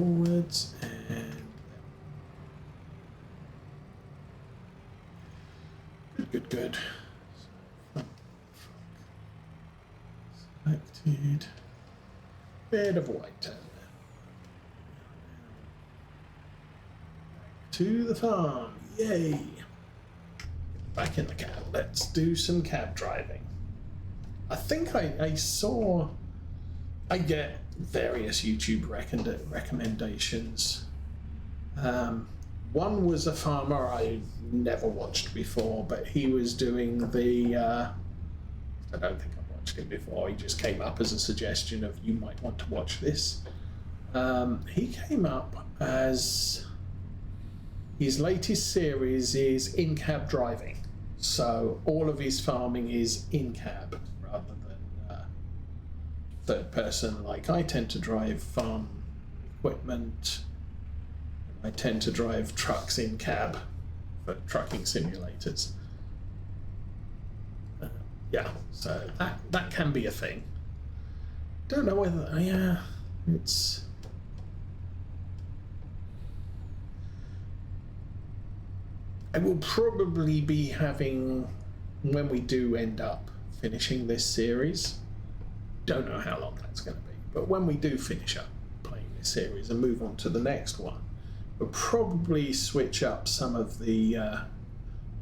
forwards and good. Selected. Bit of white down there. To the farm. Yay! Back in the cab. Let's do some cab driving. I think I saw... I get various YouTube recommendations. One was a farmer I never watched before, but he was doing the... I don't think I've watched it before. He just came up as a suggestion of you might want to watch this. He came up as... His latest series is in-cab driving. So all of his farming is in-cab rather than third person. Like I tend to drive farm equipment. I tend to drive trucks in-cab for trucking simulators. Yeah, so that can be a thing. Don't know whether, it's... I will probably be having, when we do end up finishing this series, don't know how long that's going to be, but when we do finish up playing this series and move on to the next one, we'll probably switch up some of the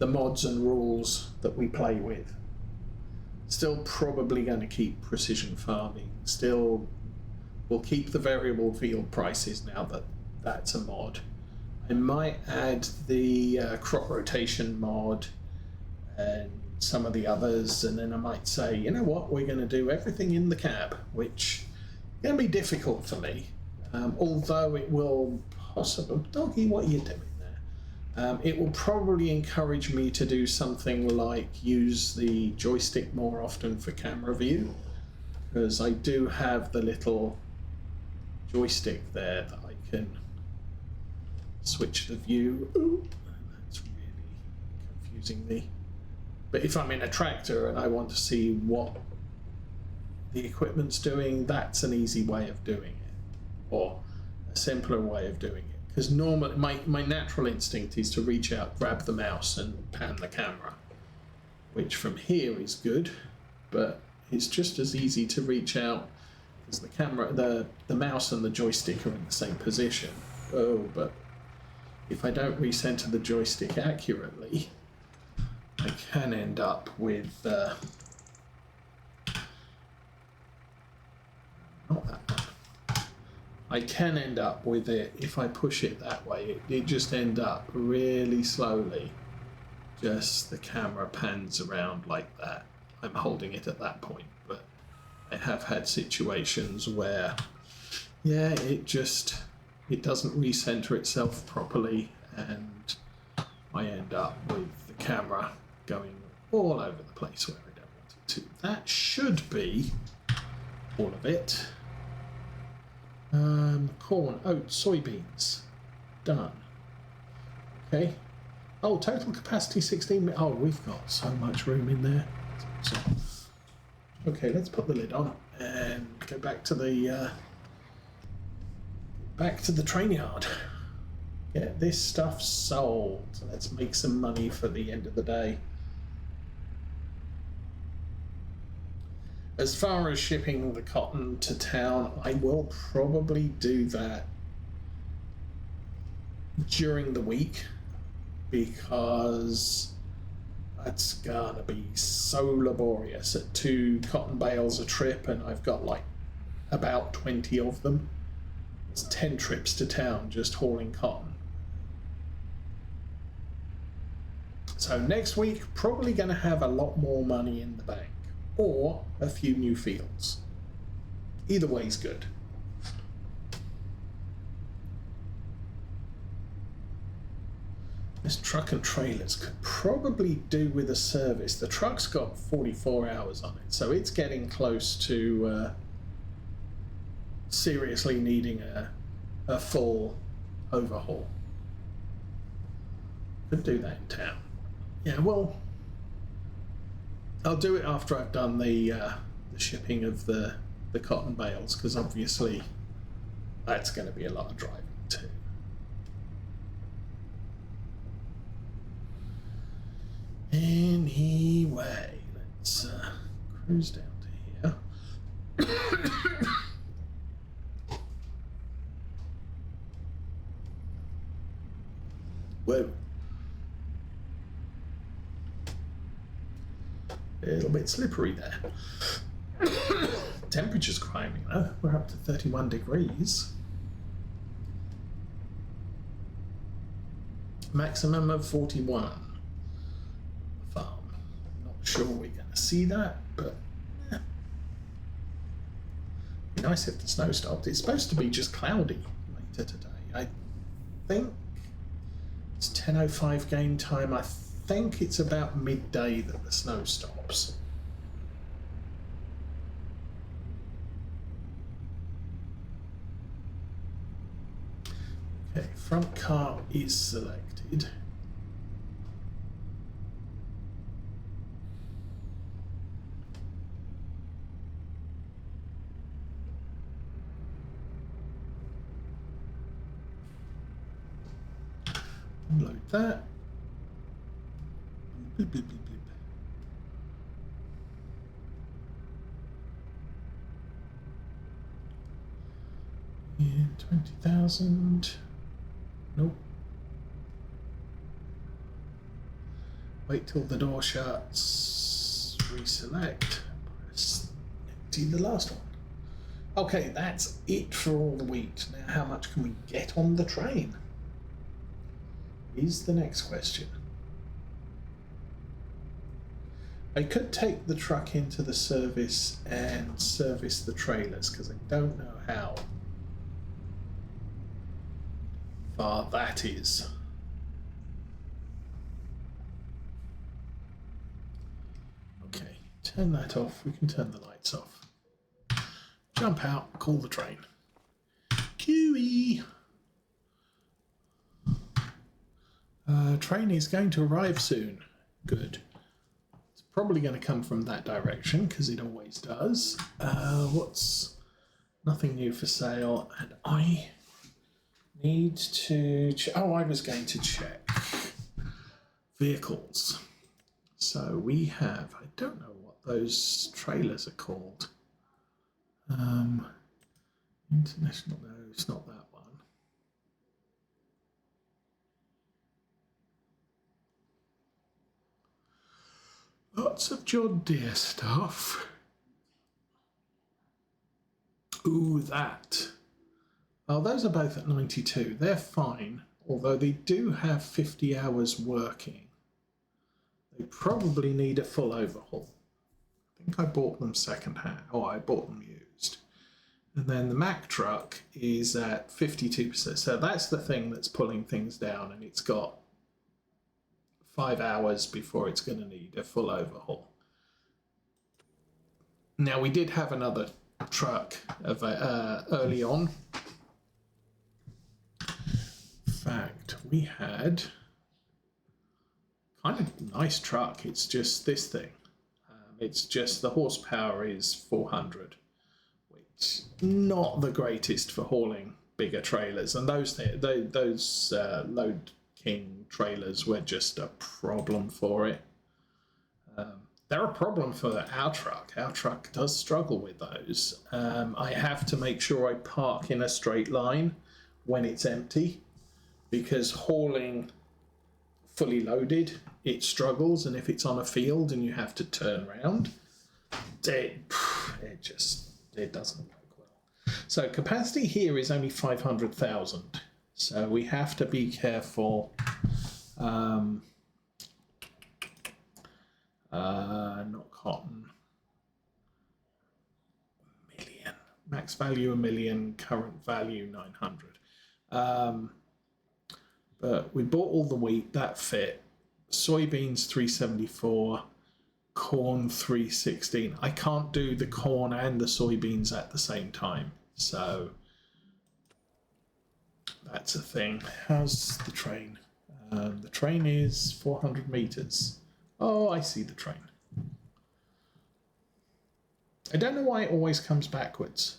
mods and rules that we play with. Still probably going to keep precision farming, still we'll keep the variable field prices now that that's a mod. I might add the crop rotation mod and some of the others, and then I might say, you know what, we're going to do everything in the cab, which is going to be difficult for me, although it will possibly... Doggy, what are you doing there? It will probably encourage me to do something like use the joystick more often for camera view, because I do have the little joystick there that I can switch the view. Ooh, that's really confusing me. But if I'm in a tractor and I want to see what the equipment's doing, that's an easy way of doing it, or a simpler way of doing it. Because normally my natural instinct is to reach out, grab the mouse and pan the camera, which from here is good, but it's just as easy to reach out as the camera, the mouse and the joystick are in the same position. Oh, but if I don't recenter the joystick accurately, I can end up with not that one. I can end up with it, if I push it that way, it just end up really slowly. Just the camera pans around like that. I'm holding it at that point, but I have had situations where, yeah, it doesn't recenter itself properly, and I end up with the camera going all over the place where I don't want it to. That should be all of it. Corn, oats, soybeans. Done. Okay. Oh, total capacity 16. Oh, we've got so much room in there. So, okay, let's put the lid on and go back to the train yard. Get this stuff sold. Let's make some money for the end of the day. As far as shipping the cotton to town, I will probably do that during the week, because that's gonna be so laborious at 2 cotton bales a trip, and I've got like about 20 of them. It's 10 trips to town just hauling cotton. So next week, probably going to have a lot more money in the bank, or a few new fields. Either way's good. This truck and trailers could probably do with a service. The truck's got 44 hours on it, so it's getting close to seriously needing a full overhaul. Could do that in town. Yeah, well, I'll do it after I've done the shipping of the cotton bales, because obviously That's going to be a lot of driving too. Anyway, let's cruise down to here. Whoa. A little bit slippery there. Temperature's climbing though. We're up to 31 degrees. Maximum of 41. Farm. Not sure we're going to see that, but yeah. Be nice if the snow stopped. It's supposed to be just cloudy later today. I think it's 10:05 game time. I think it's about midday that the snow stops. Okay, front car is selected. Load that. Bleep, bleep, bleep, bleep. Yeah, 20,000. Nope. Wait till the door shuts. Reselect. Press empty the last one. Okay, that's it for all the wheat. Now, how much can we get on the train? Is the next question. I could take the truck into the service and service the trailers because I don't know how far that is. Okay, turn that off. We can turn the lights off. Jump out, call the train. QE! Train is going to arrive soon. Good. It's probably going to come from that direction because it always does. What's nothing new for sale? And I need to. Oh, I was going to check vehicles. So we have. I don't know what those trailers are called. International. No, it's not that one. Lots of John Deere stuff. Ooh, that. Oh, those are both at 92. They're fine, although they do have 50 hours working. They probably need a full overhaul. I think I bought them second-hand, or I bought them used. And then the Mack truck is at 52%. So that's the thing that's pulling things down, and it's got 5 hours before it's going to need a full overhaul. Now, we did have another truck early on. In fact, we had kind of nice truck. It's just this thing. It's just the horsepower is 400, which not the greatest for hauling bigger trailers. And those Load King trailers were just a problem for it. They're a problem for our truck. Our truck does struggle with those. I have to make sure I park in a straight line when it's empty, because hauling fully loaded, it struggles, and if it's on a field and you have to turn around, it doesn't work well. So capacity here is only 500,000. So we have to be careful. Not cotton. $1 million. Max value $1 million, current value 900. But we bought all the wheat, that fit. Soybeans 374, corn 316. I can't do the corn and the soybeans at the same time, so that's a thing. How's the train? The train is 400 meters. Oh, I see the train. I don't know why it always comes backwards.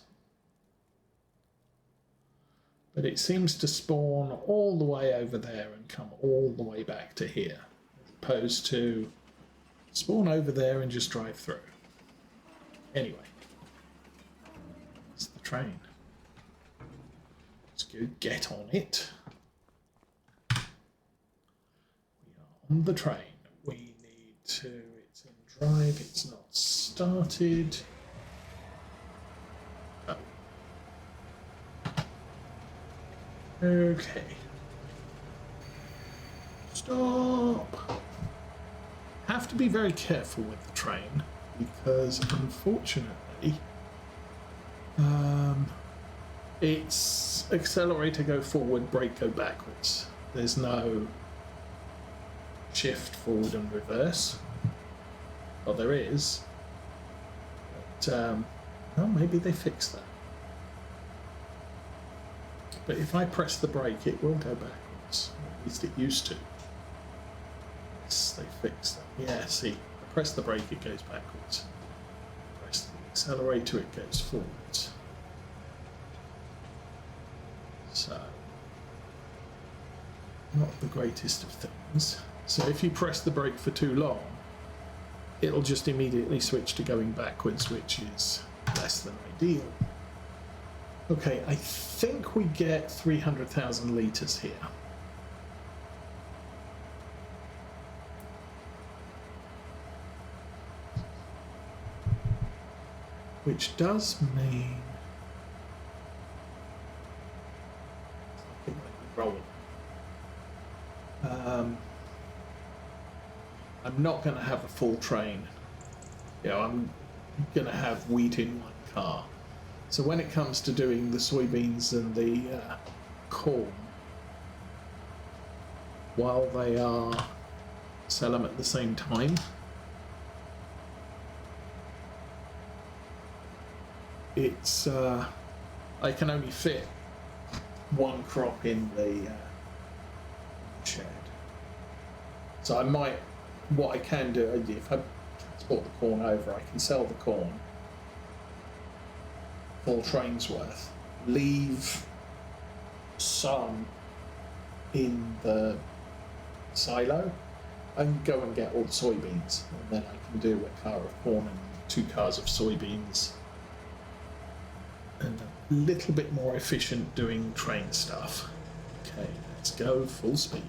But it seems to spawn all the way over there and come all the way back to here, as opposed to spawn over there and just drive through. Anyway, it's the train. Let's go get on it. We are on the train. We need to, it's in drive, it's not started. Oh. Okay. Stop. Have to be very careful with the train because unfortunately its accelerator go forward, brake go backwards. There's no shift forward and reverse. Well, there is, but well, maybe they fixed that. But if I press the brake, it will go backwards. At least it used to. Yes, they fixed that. Yeah, see, I press the brake, it goes backwards. Press the accelerator, it goes forwards. So, not the greatest of things. So if you press the brake for too long, it'll just immediately switch to going backwards, which is less than ideal. Okay, I think we get 300,000 litres here. Which does mean rolling. I'm not going to have a full train. You know, I'm going to have wheat in one car. So when it comes to doing the soybeans and the corn, while they are sell them at the same time, it's I can only fit one crop in the shed. So I might, what I can do, if I transport the corn over, I can sell the corn full train's worth, leave some in the silo and go and get all the soybeans, and then I can do a car of corn and 2 cars of soybeans, and a little bit more efficient doing train stuff. Okay, let's go full speed.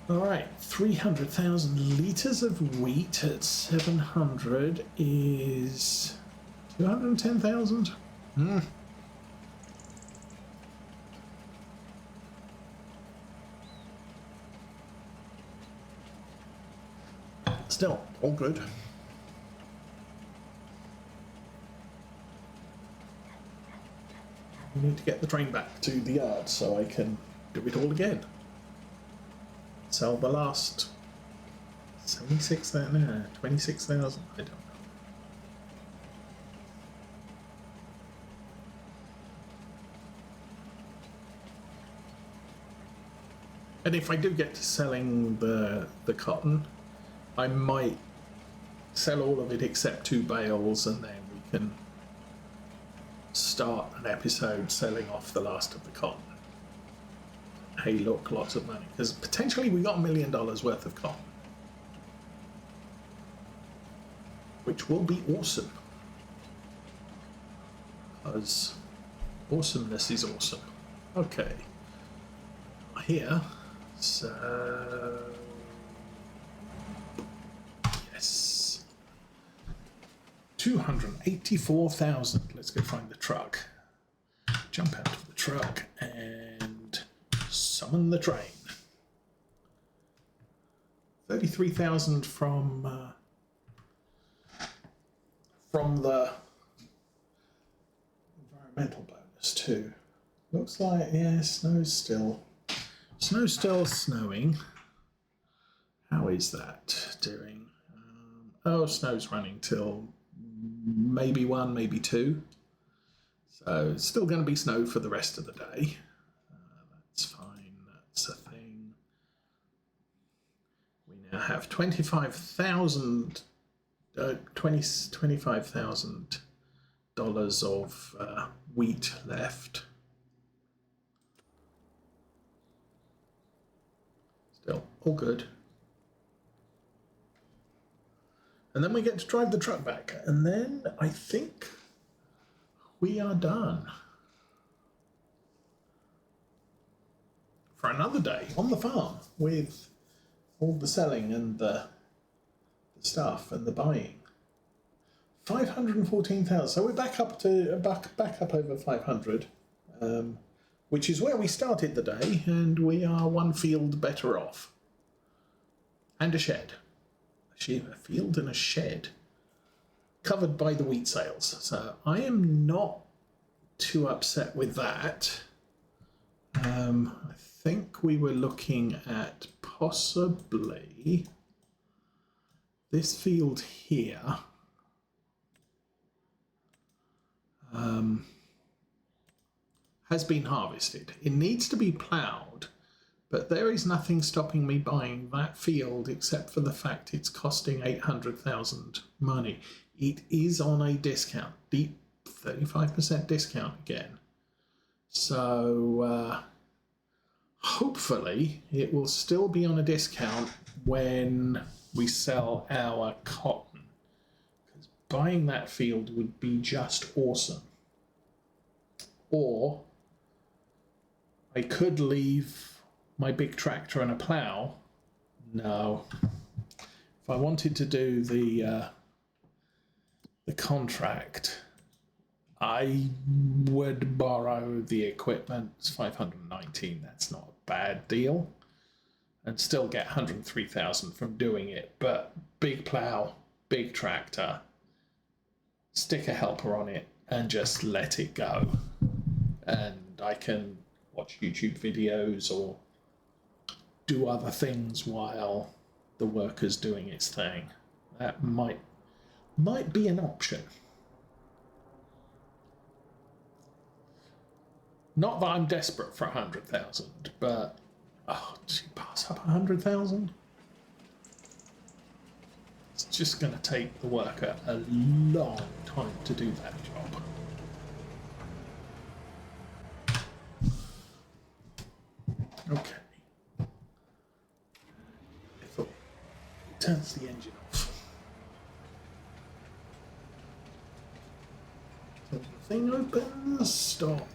Alright, 300,000 litres of wheat at 700 is 210,000? Still, all good. We need to get the train back to the yard so I can do it all again. Sell the last 76,000, no, 26,000, I don't know. And if I do get to selling the cotton, I might sell all of it except 2 bales, and then we can start an episode selling off the last of the cotton. Hey, look, lots of money, because potentially we got $1 million worth of cotton, which will be awesome, because awesomeness is awesome. Okay, here, so yes, 284,000. Let's go find the truck, jump out of the truck and summon the train. 33,000 from the environmental bonus too. Looks like, yeah, snow's still snowing. How is that doing? Oh, snow's running till maybe 1, maybe 2. So it's still going to be snow for the rest of the day. That's fine. That's a thing. We now have 25,000 $25,000 of wheat left. Still, all good. And then we get to drive the truck back. And then I think we are done for another day on the farm with all the selling and the stuff and the buying. 514,000. So we're back up to back up over 500, which is where we started the day, and we are one field better off. And a shed. Actually, a field and a shed covered by the wheat sales. So I am not too upset with that. I think we were looking at possibly this field here. Has been harvested. It needs to be ploughed, but there is nothing stopping me buying that field except for the fact it's costing 800,000 money. It is on a discount, deep 35% discount again. So hopefully it will still be on a discount when we sell our cotton, because buying that field would be just awesome. Or I could leave my big tractor and a plough. No. If I wanted to do the contract, I would borrow the equipment. It's 519. That's not a bad deal, and still get 103,000 from doing it. But big plough, big tractor, stick a helper on it, and just let it go. And I can watch YouTube videos or do other things while the worker's doing its thing. That might be an option. Not that I'm desperate for 100,000, but did you pass up 100,000? It's just going to take the worker a long time to do that job. Okay. I thought it turns the engine off. So the thing opens. Stop.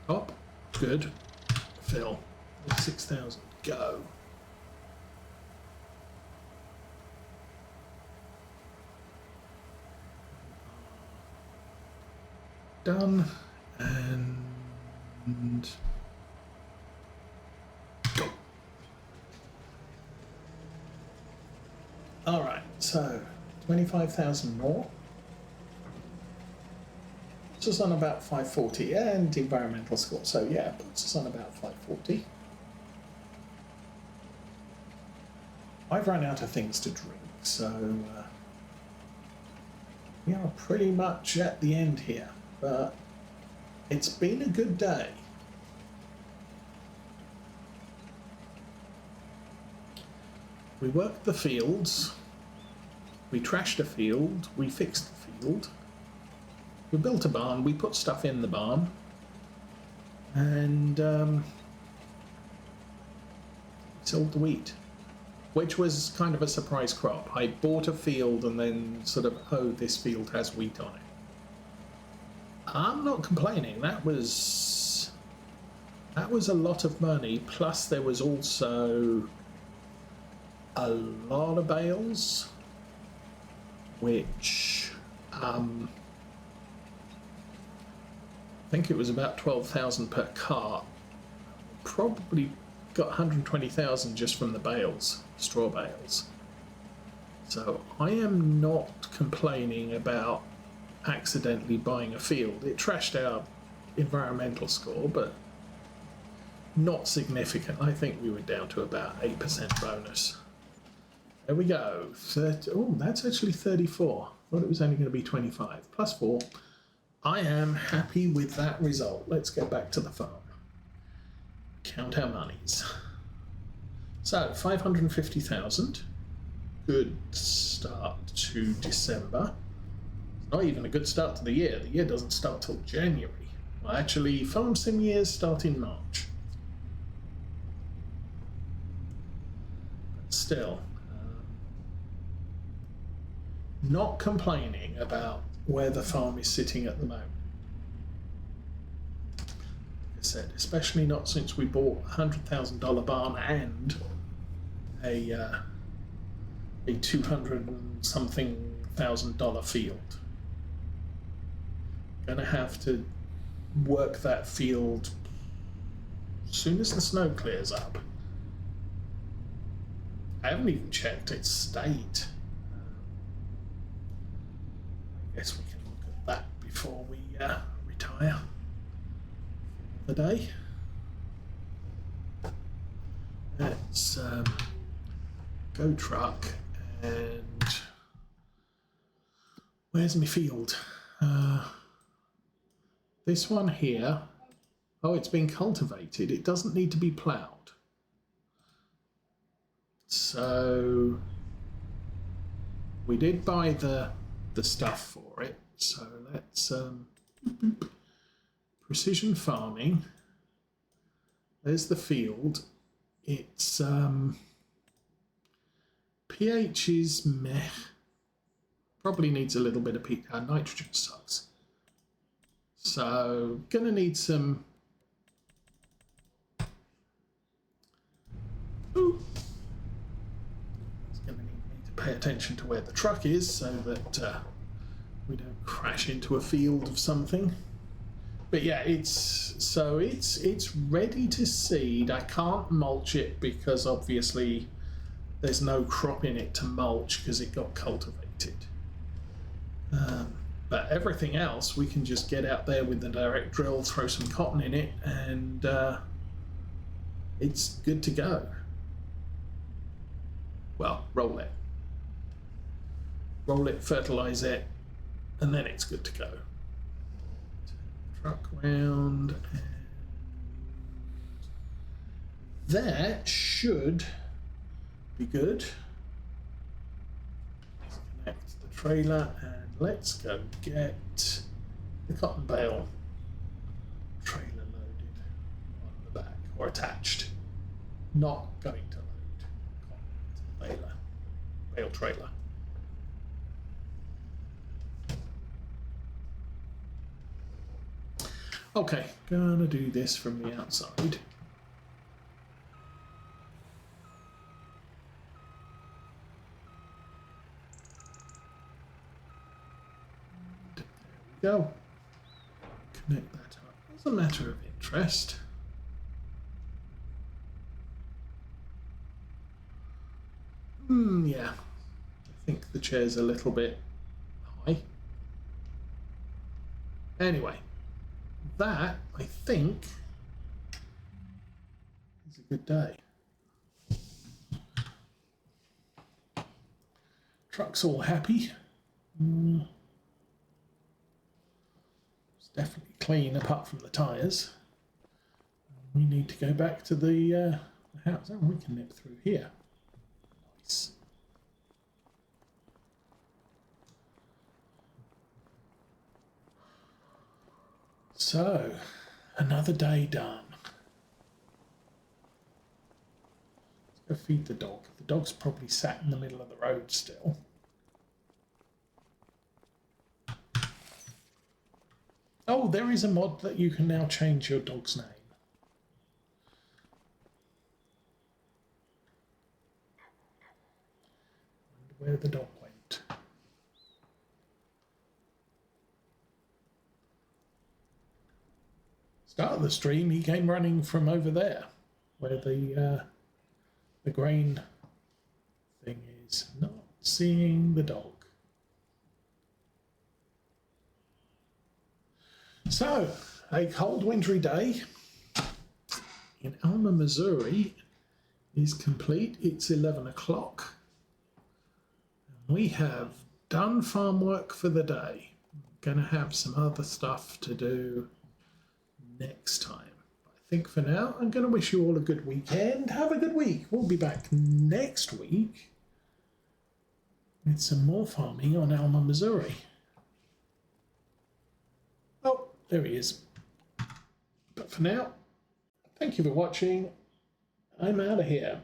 Stop. Good. Fill. 6,000. Go. Done. And go. All right, so 25,000 more. Puts us on about 540, and environmental score. So yeah, puts us on about 540. I've run out of things to drink, so we are pretty much at the end here, but it's been a good day. We worked the fields, we trashed a field, we fixed the field, we built a barn, we put stuff in the barn, and sold the wheat, which was kind of a surprise crop. I bought a field and then sort of, oh, this field has wheat on it. I'm not complaining. That was a lot of money. Plus, there was also a lot of bales, which I think it was about 12,000 per cart. Probably got 120,000 just from the bales, straw bales. So I am not complaining about accidentally buying a field. It trashed our environmental score, but not significant. I think we were down to about 8% bonus. There we go. Oh, that's actually 34. I thought it was only going to be 25. Plus 4. I am happy with that result. Let's get back to the farm. Count our monies. So 550,000. Good start to December. It's not even a good start to the year. The year doesn't start till January. Well, actually, farm sim years start in March. But still, not complaining about where the farm is sitting at the moment. Like I said, especially not since we bought a $100,000 barn and a 200 and something $1,000 field. Gonna have to work that field as soon as the snow clears up. I haven't even checked its state. I guess we can look at that before we retire for the day. Let's go truck, and where's my field? This one here. Oh, it's been cultivated. It doesn't need to be ploughed. So we did buy the stuff for it. So let's precision farming. There's the field. It's pH is meh. Probably needs a little bit of nitrogen sucks. So gonna need some. Ooh. It's gonna need me to pay attention to where the truck is so that we don't crash into a field of something. But yeah, it's ready to seed. I can't mulch it because obviously there's no crop in it to mulch because it got cultivated. But everything else we can just get out there with the direct drill, throw some cotton in it, and it's good to go. Well, roll it, fertilize it, and then it's good to go. Truck round, and that should be good. Let's connect the trailer, and let's go get the cotton bale trailer loaded on the back, or attached. Not going to load cotton into the bale trailer. Okay, gonna do this from the outside. There we go. Connect that up. As a matter of interest. Yeah. I think the chair's a little bit high. Anyway. That, I think, is a good day. Truck's all happy. It's definitely clean apart from the tyres. We need to go back to the house. Oh, we can nip through here. Nice. So, another day done. Let's go feed the dog. The dog's probably sat in the middle of the road still. Oh, there is a mod that you can now change your dog's name. I wonder where the dog went. Start of the stream, he came running from over there, where the grain thing is. Not seeing the dog. So, a cold wintry day in Alma, Missouri is complete. It's 11 o'clock. We have done farm work for the day. Going to have some other stuff to do next time. I think for now, I'm going to wish you all a good weekend. Have a good week. We'll be back next week with some more farming on Alma, Missouri. Oh, there he is. But for now, thank you for watching. I'm out of here.